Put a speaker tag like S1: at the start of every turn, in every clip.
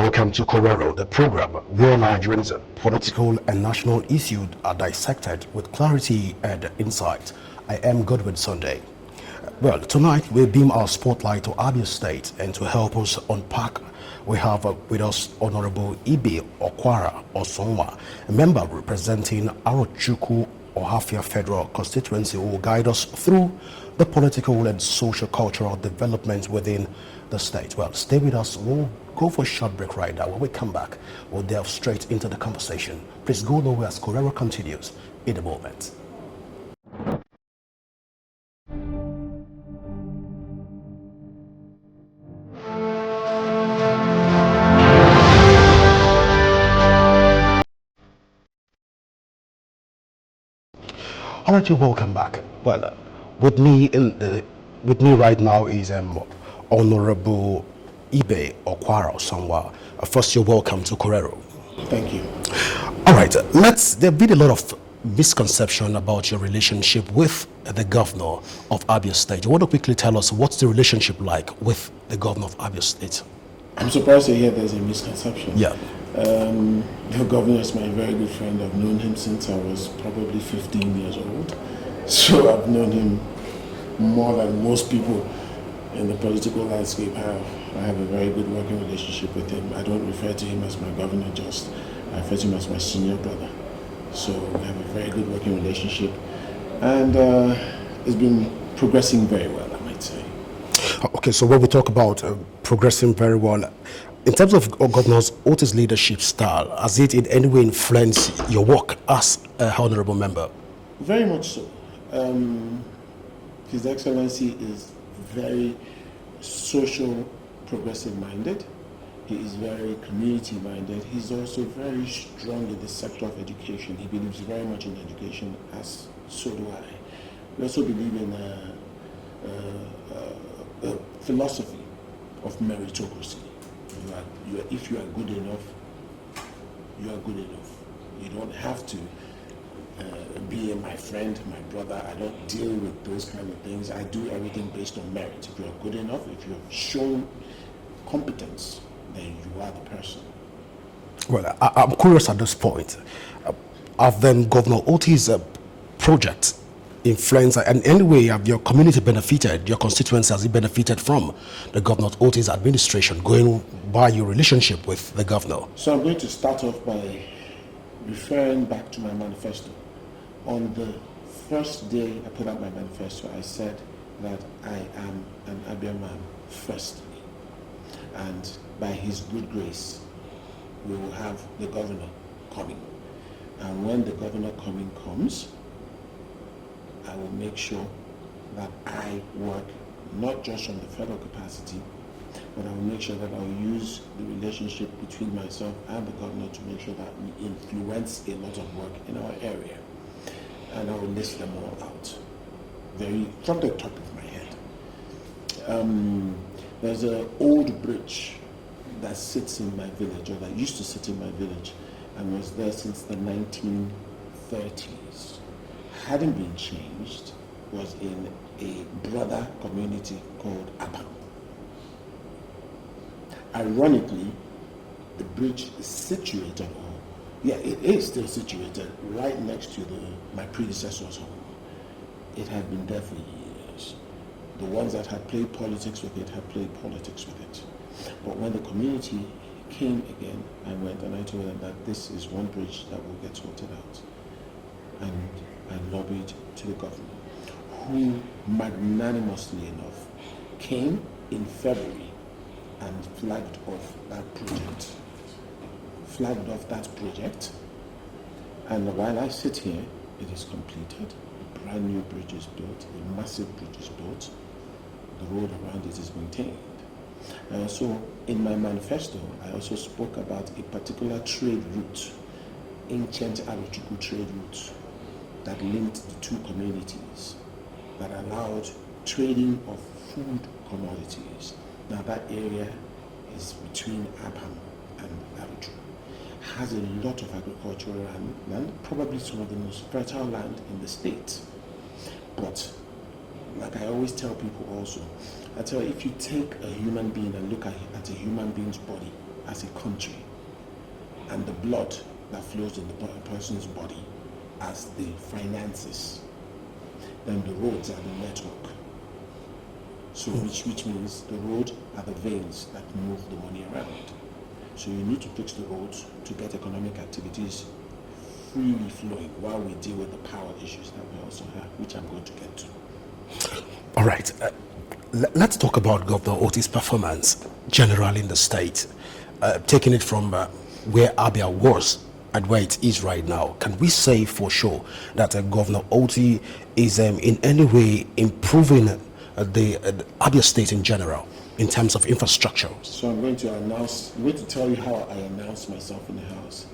S1: welcome to Correro, the program where Nigerians' political and national issues are dissected with clarity and insight. I am Godwin Sunday. Well, tonight we beam our spotlight to Abia State, and to help us unpack, we have with us Honorable Ibe Okwara Osonwa, a member representing Arochukwu Ohafia Federal Constituency, who will guide us through the political and social cultural developments within the state. Well, stay with us. We'll go for a short break right now. When we come back, we'll delve straight into the conversation. Please go nowhere as Correro continues in a moment. All right, you welcome back. Well, with me right now is Honorable Ibe Okwara Osonwa. First, you're welcome to Correro.
S2: Thank you.
S1: All right, there've been a lot of misconception about your relationship with the governor of Abia State. You want to quickly tell us what's the relationship like with the governor of Abia State?
S2: I'm surprised to hear there's a misconception.
S1: Yeah.
S2: The governor is my very good friend. I've known him since I was probably 15 years old. So I've known him more than most people in the political landscape have. I have a very good working relationship with him. I don't refer to him as my governor, just I refer to him as my senior brother. So we have a very good working relationship, and it's been progressing very well, I might say.
S1: Okay, so when we talk about progressing very well, in terms of Governor Otis' leadership style, has it in any way influenced your work as a honorable member?
S2: Very much so. His Excellency is very social, progressive minded. He is very community minded. He's also very strong in the sector of education. He believes very much in education, as so do I. We also believe in a philosophy of meritocracy. If you are good enough, you are good enough. You don't have to be my friend, my brother. I don't deal with those kind of things. I do everything based on merit. If you are good enough, if you have shown competence, then you are the person.
S1: Well, I'm curious at this point. Have then Governor Otis' project influence and any way have your community benefited, your constituency has it benefited from the Governor Otis' administration, going by your relationship with the governor?
S2: So I'm going to start off by referring back to my manifesto. On the first day I put out my manifesto, I said that I am an Abia man firstly, and by his good grace we will have the governor coming, and when the governor coming comes, I will make sure that I work not just from the federal capacity, but I will make sure that I will use the relationship between myself and the governor to make sure that we influence a lot of work in our area. And I will list them all out, very from the top of my head. There's an old bridge that sits in my village, or that used to sit in my village, and was there since the 1930s. Hadn't been changed, was in a brother community called Apam. Ironically, the bridge is situated, it is still situated right next to my predecessor's home. It had been there for years. The ones that had played politics with it had played politics with it. But when the community came again, I went and I told them that this is one bridge that will get sorted out. And I lobbied to the governor, who magnanimously enough came in February and flagged off that project. And while I sit here, it is completed. A brand new bridge is built, a massive bridge is built. The road around it is maintained. So in my manifesto, I also spoke about a particular trade route, ancient Arochukwu trade route, that linked the two communities, that allowed trading of food commodities. Now that area is between Abham and Arochukwu. Has a lot of agricultural land, probably some of the most fertile land in the state. But like I always tell people also, I tell you, if you take a human being and look at a human being's body, as a country, and the blood that flows in the person's body as the finances, then the roads are the network. So which means the roads are the veins that move the money around. So you need to fix the roads to get economic activities freely flowing while we deal with the power issues that we also have, which I'm going to get to.
S1: All right. Let's talk about Governor Oti's performance generally in the state. Taking it from where Abia was and where it is right now, can we say for sure that Governor Oti is in any way improving the Abia state in general in terms of infrastructure?
S2: So I'm going to tell you how I announced myself in the House.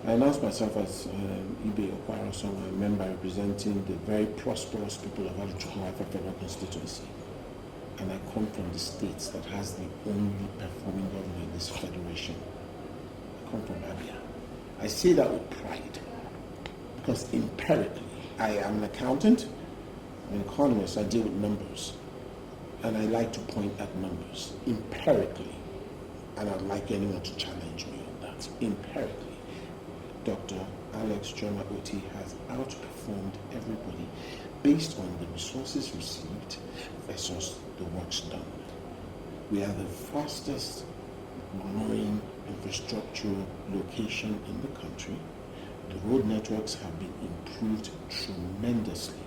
S2: I announced myself as Okwara, Osonwa, a member representing the very prosperous people of Arochukwu Constituency. And I come from the states that has the only performing governor in this federation. I come from Abia. I say that with pride because empirically, I am an accountant, an economist, I deal with numbers. And I like to point at numbers empirically. And I'd like anyone to challenge me on that. Empirically, Dr. Alex Joma Oti has outperformed everybody based on the resources received versus the works done. We are the fastest growing infrastructural location in the country. The road networks have been improved tremendously.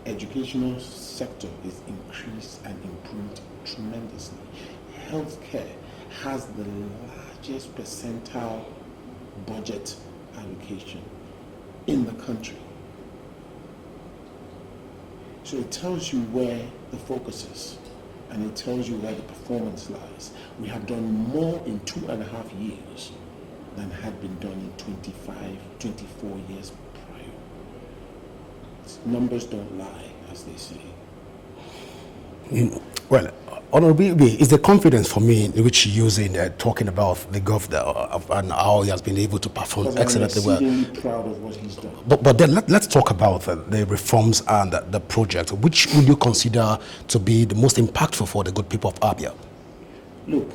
S2: Educational sector is increased and improved tremendously. Healthcare has the largest percentile budget allocation in the country. So it tells you where the focus is, and it tells you where the performance lies. We have done more in 2.5 years than had been done in 24 years prior. Numbers don't lie, as they say.
S1: Well, Honorable Ibe, is the confidence for me in which you're using talking about the governor and how he has been able to perform excellently well.
S2: I'm exceedingly proud of what he's done.
S1: But then let's talk about the reforms and the project. Which would you consider to be the most impactful for the good people of Abia?
S2: Look,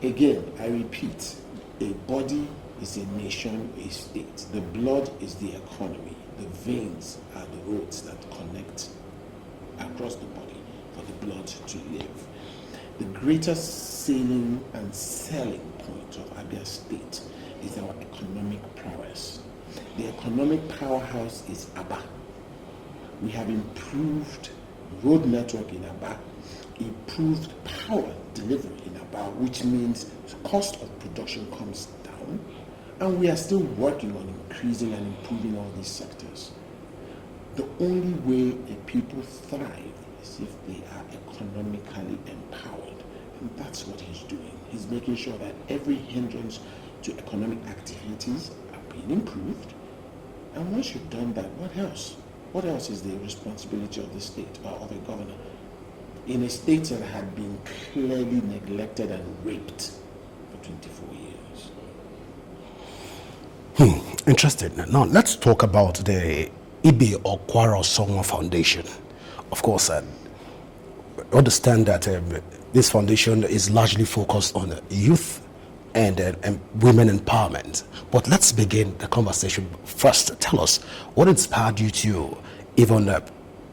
S2: again, I repeat, a body is a nation, a state. The blood is the economy. The veins are the roads that connect across the body for the blood to live. The greatest selling and selling point of Abia State is our economic prowess. The economic powerhouse is Aba. We have improved road network in Aba, improved power delivery in Aba, which means the cost of production comes down, and we are still working on increasing and improving all these sectors. The only way a people thrive is if they are economically empowered. And that's what he's doing. He's making sure that every hindrance to economic activities are being improved. And once you've done that, what else? What else is the responsibility of the state or of a governor? In a state that had been clearly neglected and raped for 24 years.
S1: Interesting. Now, let's talk about the Ibe Okwara Osonwa Foundation. Of course, understand that this foundation is largely focused on youth and women empowerment. But let's begin the conversation first. Tell us, what inspired you to even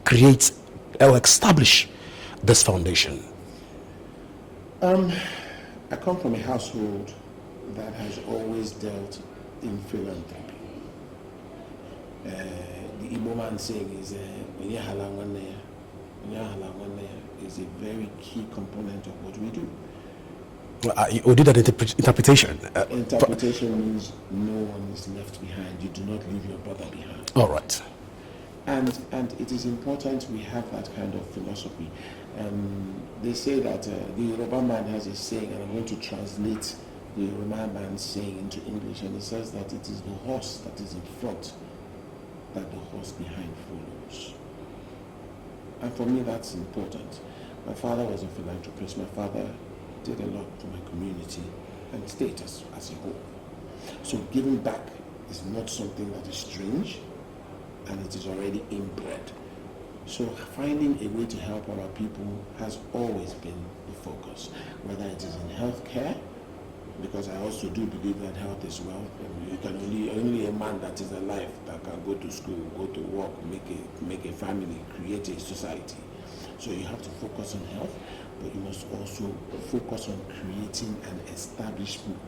S1: create or establish this foundation?
S2: I come from a household that has always dealt in philanthropy. The Igbo man saying is is a very key component of what we do.
S1: You did that interpretation.
S2: Interpretation means no one is left behind. You do not leave your brother behind.
S1: All right.
S2: And it is important we have that kind of philosophy. They say that the Yoruba man has a saying, and I'm going to translate the Yoruba man's saying into English, and it says that it is the horse that is in front that the horse behind follows. And for me, that's important. My father was a philanthropist. My father did a lot for my community and state as a whole. So giving back is not something that is strange, and it is already inbred. So finding a way to help our people has always been the focus, whether it is in healthcare, because I also do believe that health is wealth. You can only a man that is alive that can go to school, go to work, make a family, create a society. So you have to focus on health, but you must also focus on creating and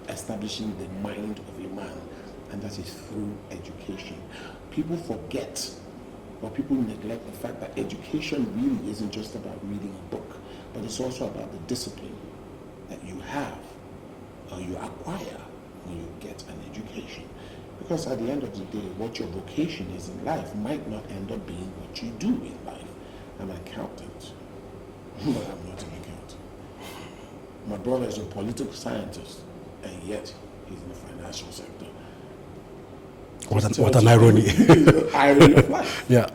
S2: establishing the mind of a man, and that is through education. People forget, or people neglect the fact that education really isn't just about reading a book, but it's also about the discipline that you have or you acquire when you get an education. Because at the end of the day, what your vocation is in life might not end up being what you do in life. I'm an accountant, but I'm not an accountant. My brother is a political scientist, and yet he's in the financial sector.
S1: What an irony.
S2: Irony of life.
S1: Yeah.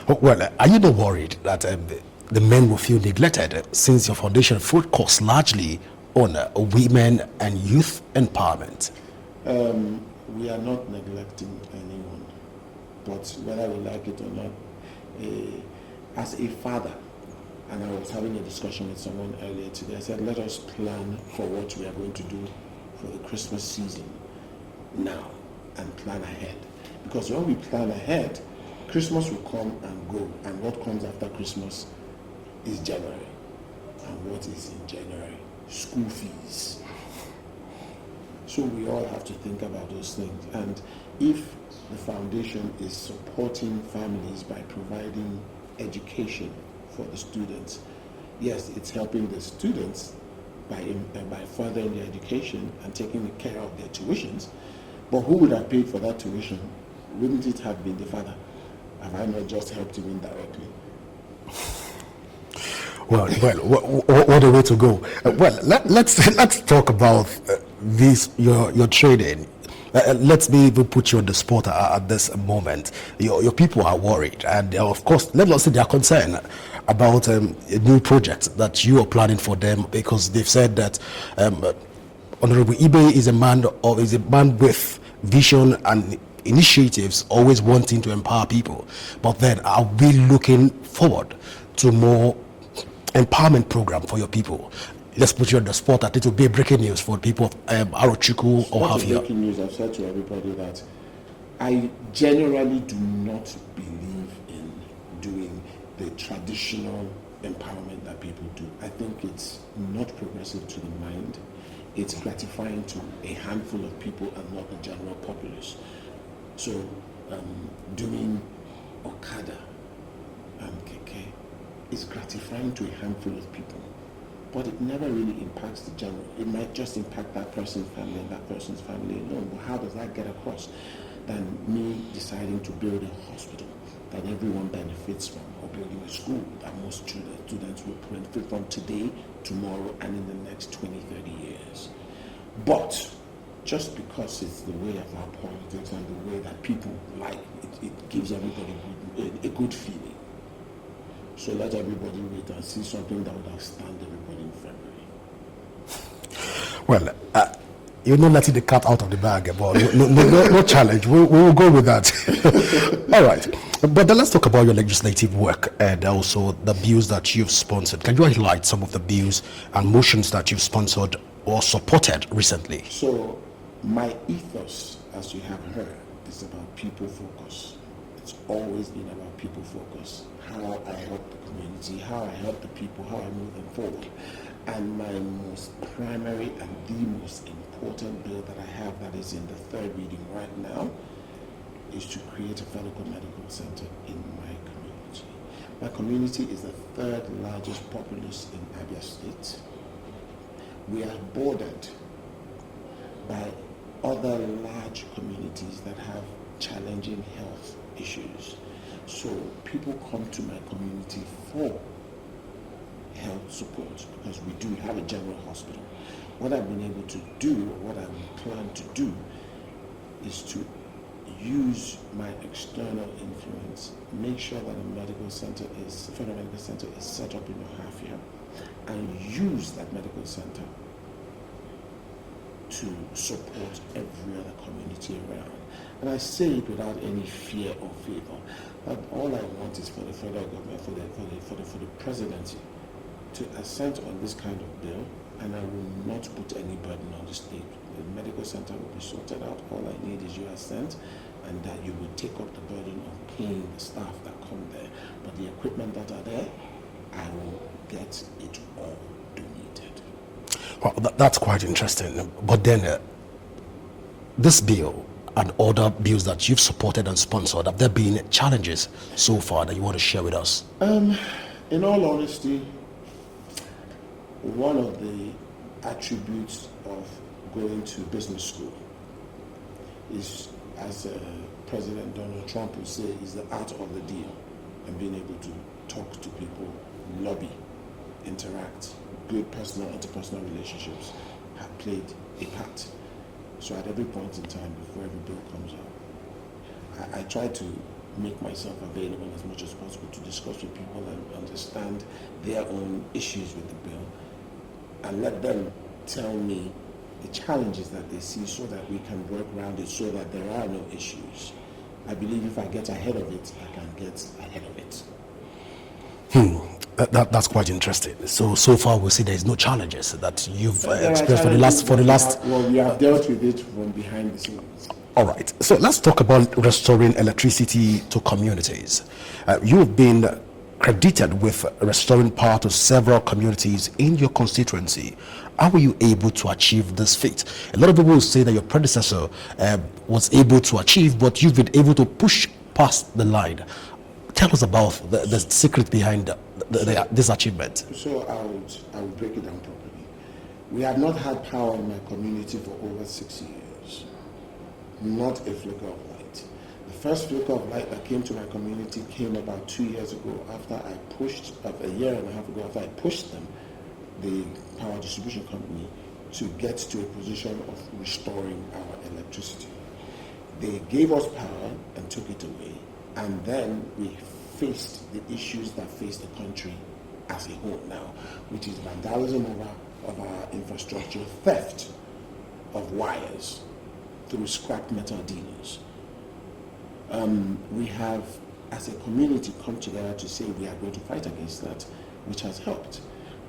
S1: Well, are you not worried that the men will feel neglected since your foundation focuses largely on women and youth empowerment?
S2: We are not neglecting anyone, but whether we like it or not, as a father, and I was having a discussion with someone earlier today, I said, let us plan for what we are going to do for the Christmas season now and plan ahead. Because when we plan ahead, Christmas will come and go, and what comes after Christmas is January. And what is in January? School fees. So we all have to think about those things. And if the foundation is supporting families by providing education for the students, yes, it's helping the students by furthering their education and taking care of their tuitions. But who would have paid for that tuition? Wouldn't it have been the father? Have I not just helped him indirectly?
S1: Well, what a way to go. Well, let's talk about this your trading. Let's me even put you on the spot at this moment. Your people are worried, and of course, let us say they are concerned about a new project that you are planning for them, because they've said that Honorable Ibe is a man with vision and initiatives, always wanting to empower people. But then, are we looking forward to more empowerment program for your people? Let's put you on the spot that it will be breaking news for people of Arochukwu or Ohafia.
S2: Breaking news. I've said to everybody that I generally do not believe in doing the traditional empowerment that people do. I think it's not progressive to the mind. It's gratifying to a handful of people and not the general populace. So doing Okada and Keke is gratifying to a handful of people, but it never really impacts the general. It might just impact that person's family and that person's family alone. But how does that get across than me deciding to build a hospital that everyone benefits from, or building a school that most students will benefit from today, tomorrow, and in the next 20, 30 years? But just because it's the way of our politics and the way that people like it, it gives everybody a good feeling. So let everybody wait and see something that would outstand everybody in February.
S1: Well, you're not letting the cat out of the bag, but no challenge. We will go with that. All right. But then let's talk about your legislative work and also the bills that you've sponsored. Can you highlight some of the bills and motions that you've sponsored or supported recently?
S2: So my ethos, as you have heard, is about people focus. It's always been about people focus. How I help the community, how I help the people, how I move them forward. And my most primary and the most important bill that I have that is in the third reading right now is to create a Federal Medical Center in my community. My community is the third largest populace in Abia State. We are bordered by other large communities that have challenging health issues. So people come to my community for health support because we do have a general hospital. What I've been able to do, or what I plan to do, is to use my external influence, make sure that a federal medical center is set up in Ohafia, and use that medical center to support every other community around. And I say it without any fear or favor. That all I want is for the federal government, for the presidency to assent on this kind of bill, and I will not put any burden on the state. The medical center will be sorted out. All I need is your assent, and that you will take up the burden of paying the staff that come there. But the equipment that are there, I will get it all donated.
S1: Well, that's quite interesting. But then, this bill and other bills that you've supported and sponsored, have there been challenges so far that you want to share with us?
S2: In all honesty, one of the attributes of going to business school is, as President Donald Trump would say, is the art of the deal, and being able to talk to people, lobby, interact, build personal, interpersonal relationships have played a part. So at every point in time, before every bill comes out, I try to make myself available as much as possible to discuss with people and understand their own issues with the bill, and let them tell me the challenges that they see so that we can work around it so that there are no issues. I believe if I get ahead of it, I can get ahead of it.
S1: That's quite interesting. So far we see there is no challenges that you've experienced for the last.
S2: Well, we have dealt with it from behind the scenes.
S1: All right. So let's talk about restoring electricity to communities. You've been credited with restoring power to several communities in your constituency. How were you able to achieve this feat? A lot of people will say that your predecessor was able to achieve, but you've been able to push past the line. Tell us about the secret behind this achievement.
S2: So I will break it down properly. We have not had power in my community for over 6 years. Not a flicker of light. The first flicker of light that came to my community came about 2 years ago after I pushed, a year and a half ago after I pushed them, the power distribution company, to get to a position of restoring our electricity. They gave us power and took it away. And then we faced the issues that face the country as a whole now, which is vandalism of our infrastructure, theft of wires through scrap metal dealers. We have, as a community, come together to say we are going to fight against that, which has helped.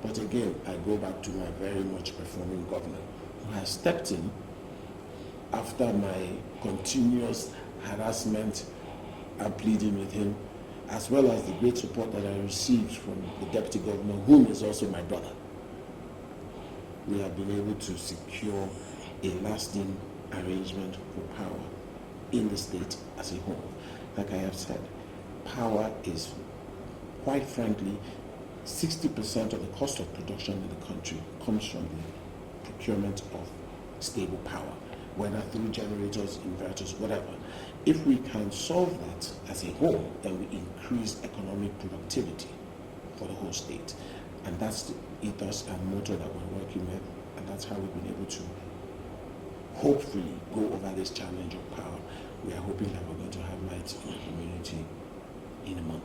S2: But again, I go back to my very much performing governor, who has stepped in after my continuous harassment and pleading with him, as well as the great support that I received from the deputy governor, whom is also my brother. We have been able to secure a lasting arrangement for power in the state as a whole. Like I have said, power is, quite frankly, 60% of the cost of production in the country comes from the procurement of stable power, whether through generators, inverters, whatever. If we can solve that as a whole, then we increase economic productivity for the whole state. And that's the ethos and motto that we're working with, and that's how we've been able to hopefully go over this challenge of power. We are hoping that we're going to have light in the community in a month.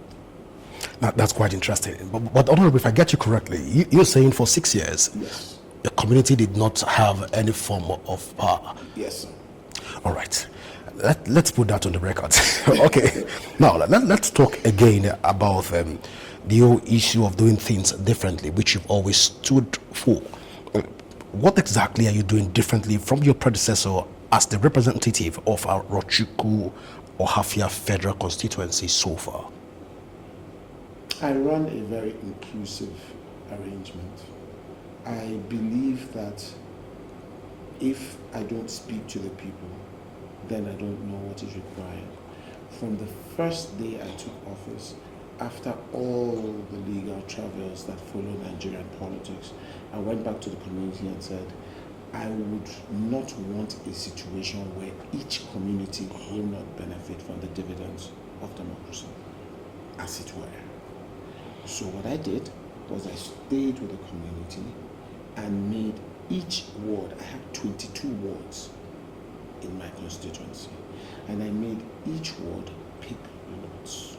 S1: That's quite interesting. But Honorable, if I get you correctly, you're saying for 6 years,
S2: yes,
S1: the community did not have any form of power.
S2: Yes, sir.
S1: All right. Let's put that on the record. Okay. Now, let's talk again about the whole issue of doing things differently, which you've always stood for. What exactly are you doing differently from your predecessor as the representative of our Arochukwu Ohafia federal constituency so far?
S2: I run a very inclusive arrangement. I believe that if I don't speak to the people, then I don't know what is required. From the first day I took office, after all the legal travels that follow Nigerian politics, I went back to the community and said, I would not want a situation where each community will not benefit from the dividends of democracy, as it were. So what I did was I stayed with the community and made each ward, I have 22 wards in my constituency, and I made each ward pick lots.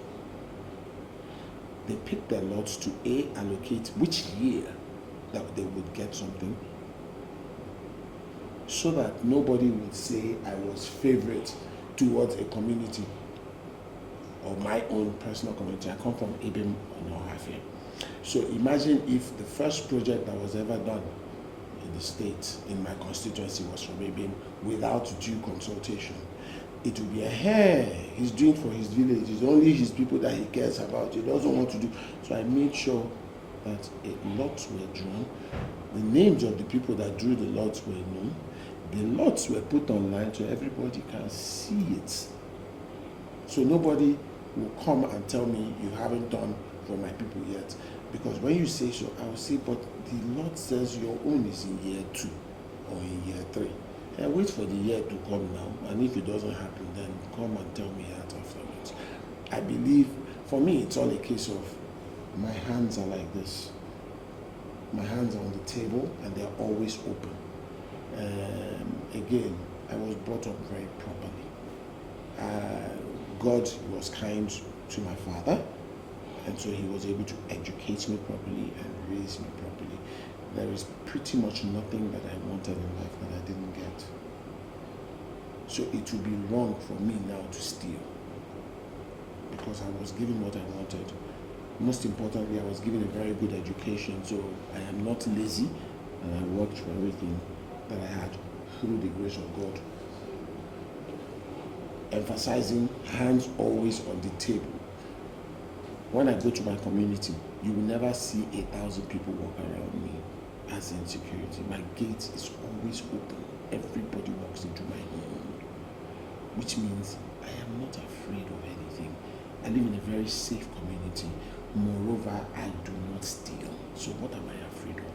S2: They picked their lots to allocate which year that they would get something. so that nobody would say I was favorite towards a community or my own personal community. I come from Ibim and Ohafia. So imagine if the first project that was ever done in the state, in my constituency, was from Ibim without due consultation. It would be he's doing for his village. It's only his people that he cares about. He doesn't want to do. So I made sure that lots were drawn. The names of the people that drew the lots were known. The lots were put online so everybody can see it. So nobody will come and tell me you haven't done for my people yet. Because when you say so, I will say, but the Lord says your own is in year 2 or in year 3. And wait for the year to come now. And if it doesn't happen, then come and tell me that afterwards. I believe, for me, it's all a case of my hands are like this. My hands are on the table and they're always open. Again, I was brought up very properly. God was kind to my father, and so he was able to educate me properly and raise me properly. There is pretty much nothing that I wanted in life that I didn't get. So it would be wrong for me now to steal, because I was given what I wanted. Most importantly, I was given a very good education, so I am not lazy, and I worked for everything that I had through the grace of God. Emphasizing hands always on the table. When I go to my community, you will never see 1,000 people walk around me as in security. My gate is always open. Everybody walks into my home, which means I am not afraid of anything. I live in a very safe community. Moreover, I do not steal. So what am I afraid of?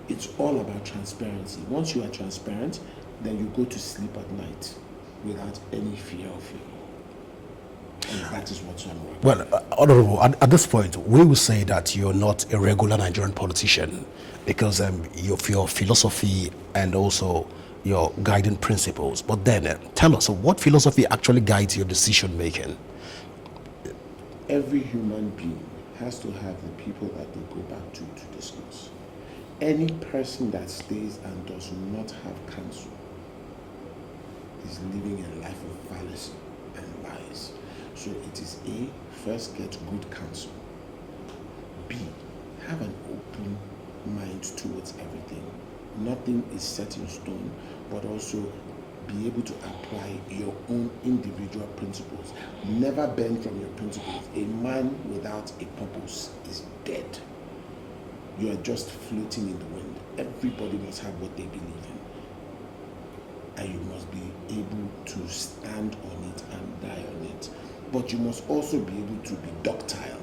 S2: It's all about transparency. Once you are transparent, then you go to sleep at night without any fear of it. And that is what's on record.
S1: Well, Honorable, at this point, we will say that you're not a regular Nigerian politician because of your philosophy and also your guiding principles. But then, tell us, what philosophy actually guides your decision making?
S2: Every human being has to have the people that they go back to discuss. Any person that stays and does not have counsel is living a life of fallacy and lies. So it is A, first get good counsel. B, have an open mind towards everything. Nothing is set in stone, but also be able to apply your own individual principles. Never bend from your principles. A man without a purpose is dead. You are just floating in the wind. Everybody must have what they believe in. And you must be able to stand on it and die on it. But you must also be able to be ductile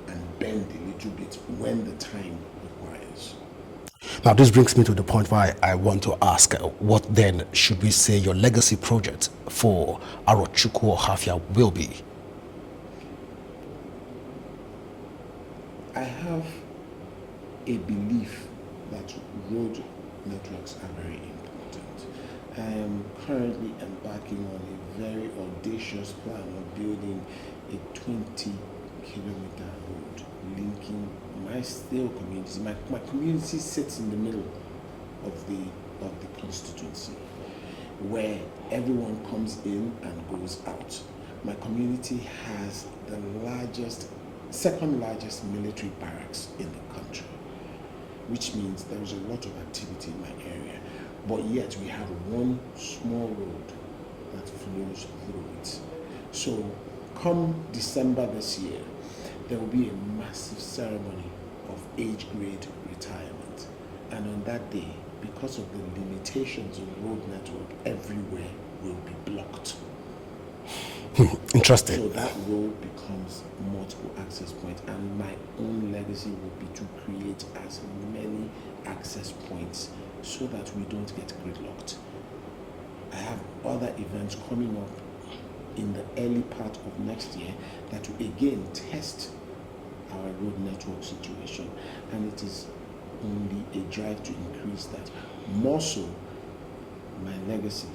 S2: and bend a little bit when the time requires.
S1: Now, this brings me to the point where I want to ask, what then should we say your legacy project for Arochukwu Ohafia will be?
S2: I have a belief that road networks are very important. I am currently embarking on a very audacious plan of building a 20-kilometer road linking my stale community. My community sits in the middle of the constituency, where everyone comes in and goes out. My community has the second largest military barracks in the country, which means there is a lot of activity in my area. But yet we have one small road that flows through it. So come December this year, there will be a massive ceremony of age grade retirement. And on that day, because of the limitations of road network, everywhere will be blocked.
S1: Interesting.
S2: So that road becomes multiple access points, and my own legacy will be to create as many access points so that we don't get gridlocked. I have other events coming up in the early part of next year that will again test our road network situation, and it is only a drive to increase that. More so, my legacy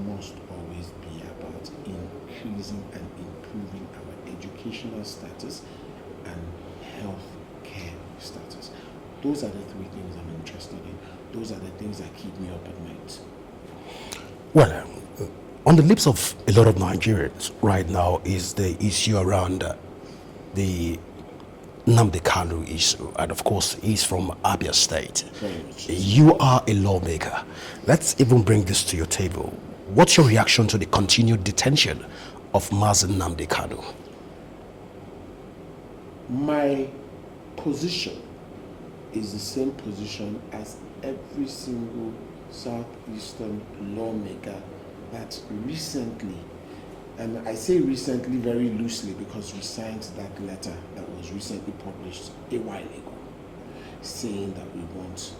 S2: must always be about increasing and improving our educational status and health care status. Those are the three things I'm interested in. Those are the things that keep me up at night.
S1: Well, on the lips of a lot of Nigerians right now is the issue around the Nnamdi Kanu issue, and of course he's from Abia State. You are a lawmaker. Let's even bring this to your table. What's your reaction to the continued detention of Mazen Nnamdi Kanu?
S2: My position is the same position as every single Southeastern lawmaker that recently, and I say recently very loosely because we signed that letter that was recently published a while ago, saying that we want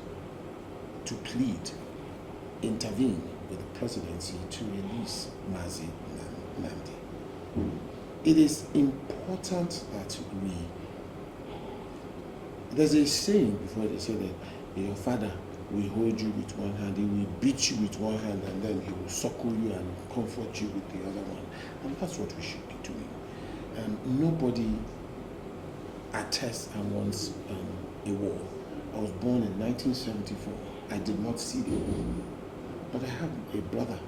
S2: to plead, intervene with the presidency to release Mazi Nnamdi. It is important that there's a saying before they say that your father will hold you with one hand, he will beat you with one hand, and then he will suckle you and comfort you with the other one. And that's what we should be doing. Nobody attests and wants a war. I was born in 1974. I did not see the war. But I have a brother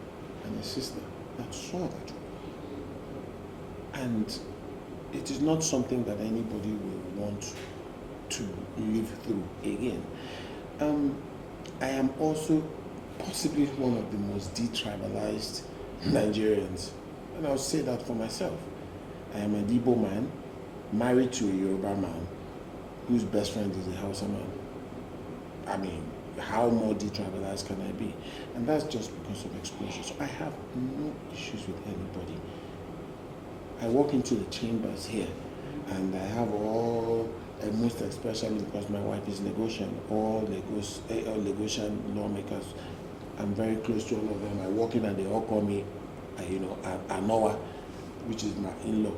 S2: and a sister that saw that war. And it is not something that anybody will want to live through again. I am also possibly one of the most detribalized Nigerians, and I'll say that for myself. I am an Igbo man, married to a Yoruba man, whose best friend is a Hausa man. I mean, how more detribalized can I be? And that's just because of exposure. So I have no issues with anybody. I walk into the chambers here, and I have all, and most especially because my wife is Lagosian, all Lagosian lawmakers. I'm very close to all of them. I walk in and they all call me, Anoa, which is my in-law.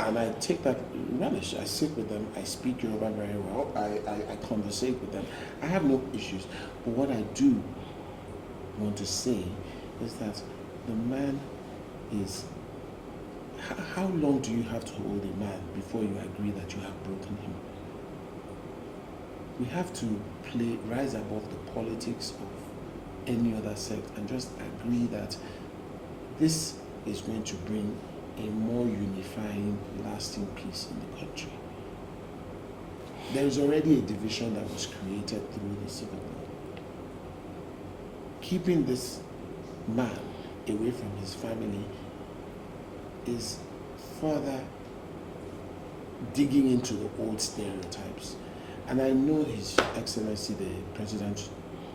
S2: And I take that relish. I sit with them. I speak Yoruba very well. I conversate with them. I have no issues. But what I do want to say is that the man is, how long do you have to hold a man before you agree that you have broken him? We have to rise above the politics of any other sect and just agree that this is going to bring a more unifying, lasting peace in the country. There is already a division that was created through the Civil War. Keeping this man away from his family is further digging into the old stereotypes. And I know His Excellency, the President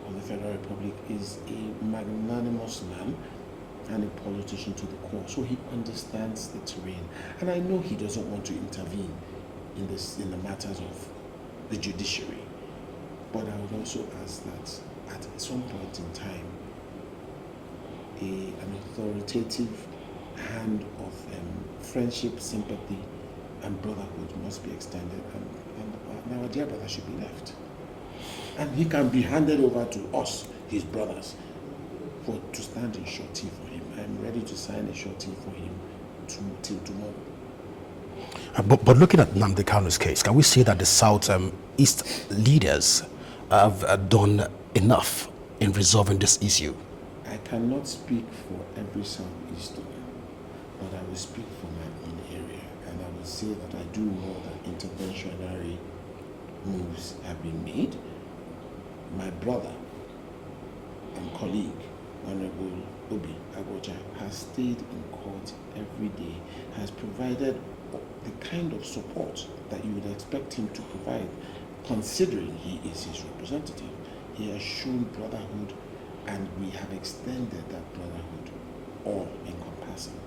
S2: of the Federal Republic, is a magnanimous man and a politician to the core. So he understands the terrain. And I know he doesn't want to intervene in the matters of the judiciary. But I would also ask that at some point in time, an authoritative hand of friendship, sympathy, and brotherhood must be extended, and our dear brother should be left. And he can be handed over to us, his brothers, to stand in surety for him. I'm ready to sign a surety for him till tomorrow.
S1: But looking at Nnamdi Kanu's case, can we say that the South East leaders have done enough in resolving this issue?
S2: I cannot speak for every Southeasterner, but I will speak for my own area, and I will say that I do know that interventionary moves have been made. My brother and colleague, Honorable Obi Agboja, has stayed in court every day, has provided the kind of support that you would expect him to provide, considering he is his representative. He has shown brotherhood, and we have extended that brotherhood all encompassing.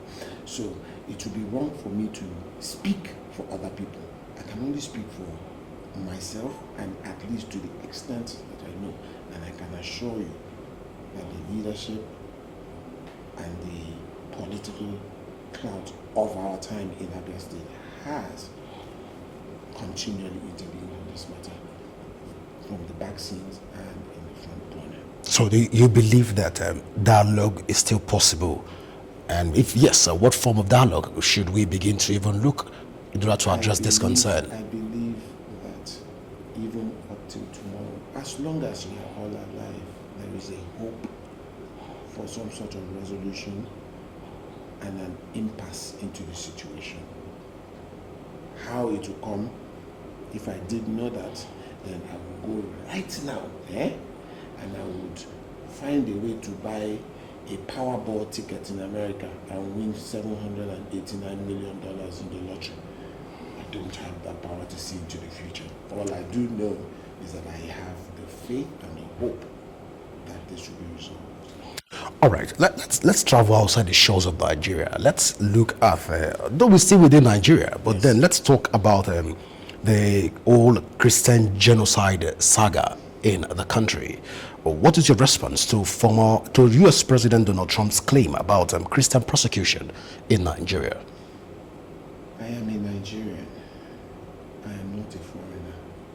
S2: So it would be wrong for me to speak for other people. I can only speak for myself, and at least to the extent that I know. And I can assure you that the leadership and the political clout of our time in Abia State has continually intervened on this matter, from the back scenes and in the front burner.
S1: So you believe that dialogue is still possible? And if yes, what form of dialogue should we begin to even look in order to address this concern?
S2: I believe that even up till tomorrow, as long as we are all alive, there is a hope for some sort of resolution and an impasse into the situation. How it will come, if I did know that, then I would go right now, and I would find a way to buy a Powerball ticket in America and win $789 million in the lottery. I don't have that power to see into the future. All I do know is that I have the faith and the hope that this will be resolved.
S1: All right, let's travel outside the shores of Nigeria. Let's look at, though we're still within Nigeria, but
S2: Yes.
S1: then let's talk about the old Christian genocide saga in the country. What is your response to U.S. President Donald Trump's claim about Christian persecution in Nigeria?
S2: I am a Nigerian. I am not a foreigner.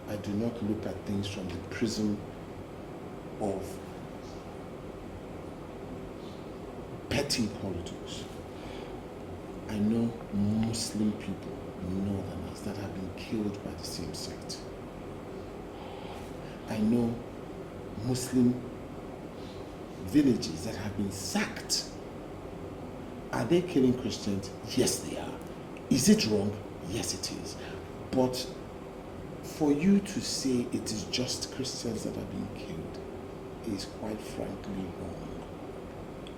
S2: I do not look at things from the prism of petty politics. I know Muslim people, northerners, that have been killed by the same sect. I know Muslim villages that have been sacked. Are they killing Christians? Yes, they are. Is it wrong? Yes, it is. But for you to say it is just Christians that are being killed is quite frankly wrong.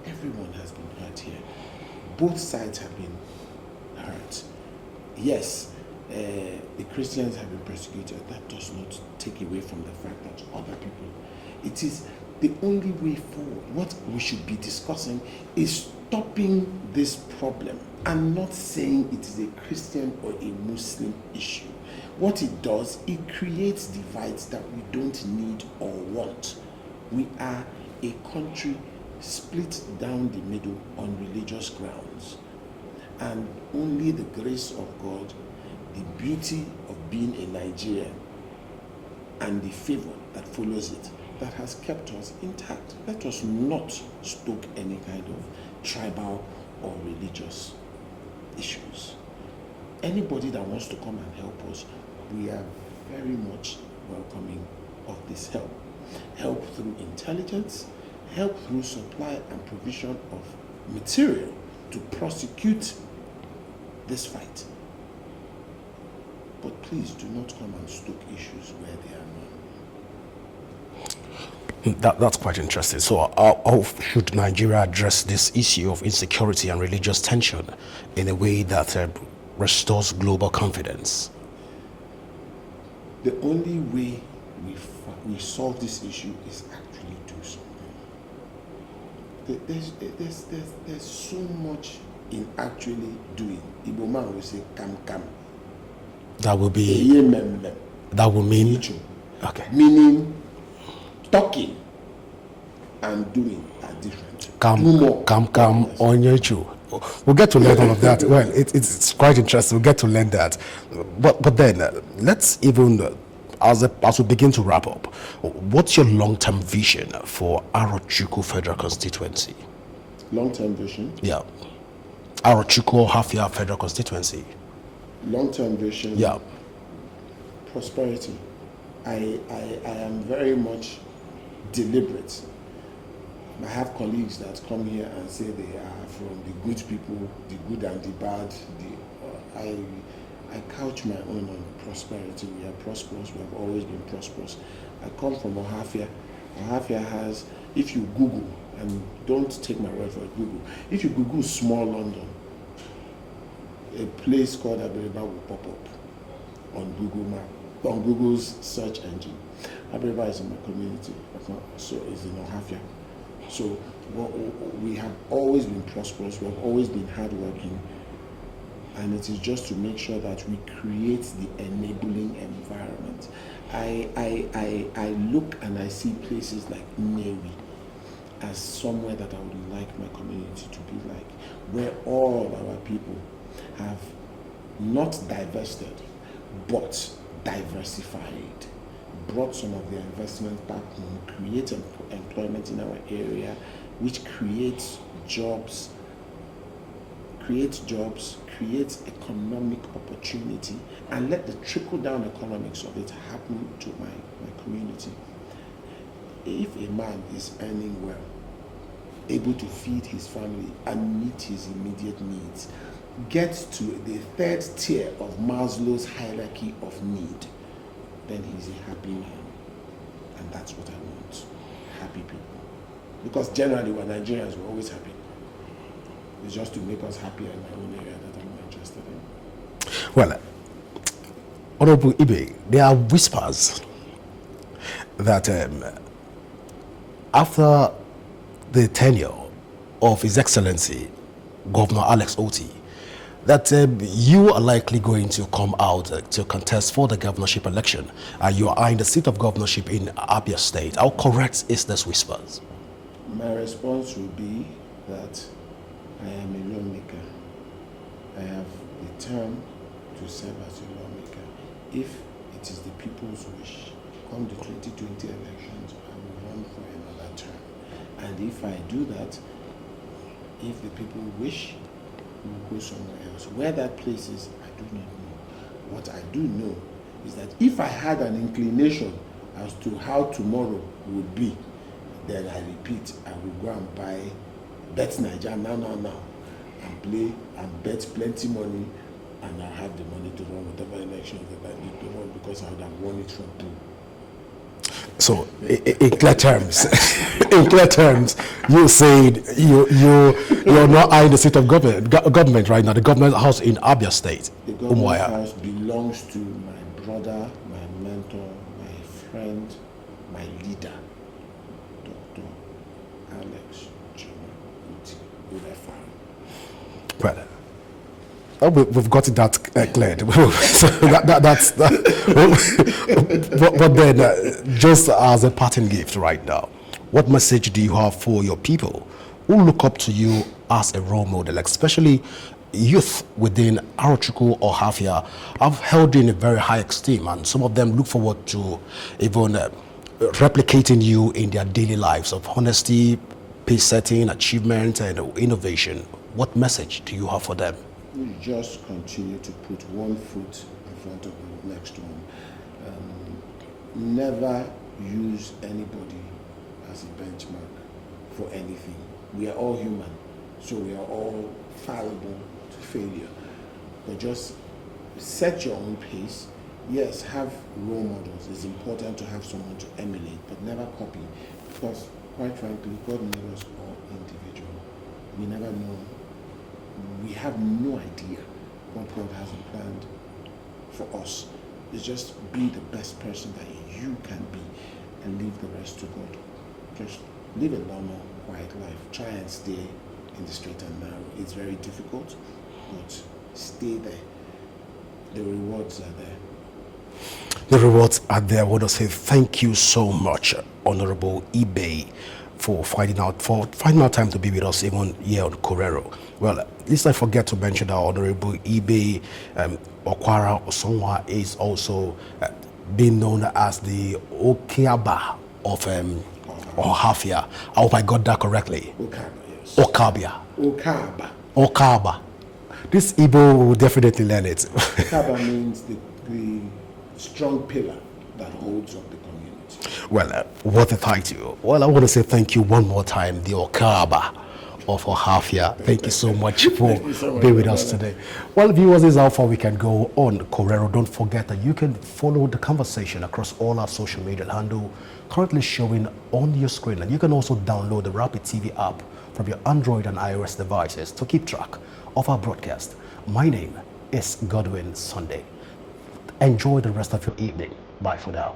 S2: Everyone has been hurt here. Both sides have been hurt. Yes, the Christians have been persecuted. That does not take away from the fact that other people, it is the only way forward. What we should be discussing is stopping this problem and not saying it is a Christian or a Muslim issue. What it does, it creates divides that we don't need or want. We are a country split down the middle on religious grounds, and only the grace of God, the beauty of being a Nigerian, and the favor that follows it, that has kept us intact. Let us not stoke any kind of tribal or religious issues. Anybody that wants to come and help us, we are very much welcoming of this help. Help through intelligence, help through supply and provision of material to prosecute this fight. But please do not come and stoke issues where they are not.
S1: That's quite interesting. So how should Nigeria address this issue of insecurity and religious tension in a way that restores global confidence?
S2: The only way we solve this issue is actually do something. There's so much in actually doing. Igbo man will say kam kam.
S1: That will mean okay.
S2: Meaning talking and doing are different.
S1: Come on your chew. We'll get to learn all of that. Well, it's quite interesting. We'll get to learn that. But then let's even, as we begin to wrap up, what's your long-term vision for Arochukwu Federal Constituency?
S2: Long-term vision?
S1: Yeah. Arochukwu Ohafia Federal Constituency.
S2: Long-term vision?
S1: Yeah.
S2: Prosperity. I am very much deliberate. I have colleagues that come here and say they are from the good people, the good and the bad. I couch my own on prosperity. We are prosperous. We have always been prosperous. I come from Ohafia. Ohafia has, if you Google, and don't take my word for it, Google. If you Google small London, a place called Abiriba will pop up on Google Map, on Google's search engine. Abiriba is in my community, so it's in Ohafia. So we have always been prosperous, we have always been hardworking, and it is just to make sure that we create the enabling environment. I look and I see places like Nnewi as somewhere that I would like my community to be like, where all our people have not divested, but diversified, brought some of their investment back home, create employment in our area, which creates jobs, creates economic opportunity, and let the trickle-down economics of it happen to my community. If a man is earning well, able to feed his family and meet his immediate needs, gets to the third tier of Maslow's hierarchy of need, then he's a happy man. And that's what I want. Happy people. Because generally we're Nigerians, we're always happy. It's just to make us happier in my own area that I'm more interested in.
S1: Well, Honorable Ibe, there are whispers that after the tenure of His Excellency Governor Alex Oti, that you are likely going to come out to contest for the governorship election, and you are in the seat of governorship in Abia State. How correct is this whispers?
S2: My response will be that I am a lawmaker. I have the term to serve as a lawmaker. If it is the people's wish, come the 2020 elections, I will run for another term. And if I do that, if the people wish, we will go somewhere else. Where that place is, I do not know. What I do know is that if I had an inclination as to how tomorrow would be, then I repeat, I will go and buy Bet Naija now, and play and bet plenty money, and I have the money to run whatever elections that I need to run, because I would have won it from two.
S1: So, in clear terms, you said you're not in the seat of government right now. The government house in Abia State.
S2: The government house belongs to my brother, my mentor, my friend, my leader, Dr. Alex Ohafia.
S1: Well, we've got that cleared. So but then, just as a parting gift right now, what message do you have for your people who look up to you as a role model, especially youth within Arochukwu or Ohafia? I've held you in a very high esteem, and some of them look forward to even replicating you in their daily lives of honesty, pace setting, achievement, and innovation. What message do you have for them?
S2: We just continue to put one foot in front of the next one. Never use anybody as a benchmark for anything. We are all human, so we are all fallible to failure. But just set your own pace. Yes, have role models. It's important to have someone to emulate, but never copy. Because, quite frankly, God made us all individual. We never know. We have no idea what God has planned for us. It's just be the best person that you can be and leave the rest to God. Just live a normal, quiet life. Try and stay in the straight and narrow. It's very difficult, but stay there. The rewards are there.
S1: The rewards are there. I want to say thank you so much, Honorable Ibe, for finding out time to be with us even here on Corero. Well, at least I forget to mention that Honorable Ibe Okwara Osonwa is also being known as the Okiaba of Ohafia. I hope I got that correctly.
S2: Okaba, yes.
S1: Okabia. Okaba. This Igbo will definitely learn it.
S2: Okaba means the strong pillar that holds up the community.
S1: Well, what a title. Well, I want to say thank you one more time, the Okaba of Ohafia. Thank you so much for being with us today. Well, viewers, this is how far we can go on Corero. Don't forget that you can follow the conversation across all our social media handle currently showing on your screen. And you can also download the Rapid TV app from your Android and iOS devices to keep track of our broadcast. My name is Godwin Sunday. Enjoy the rest of your evening. Bye for now.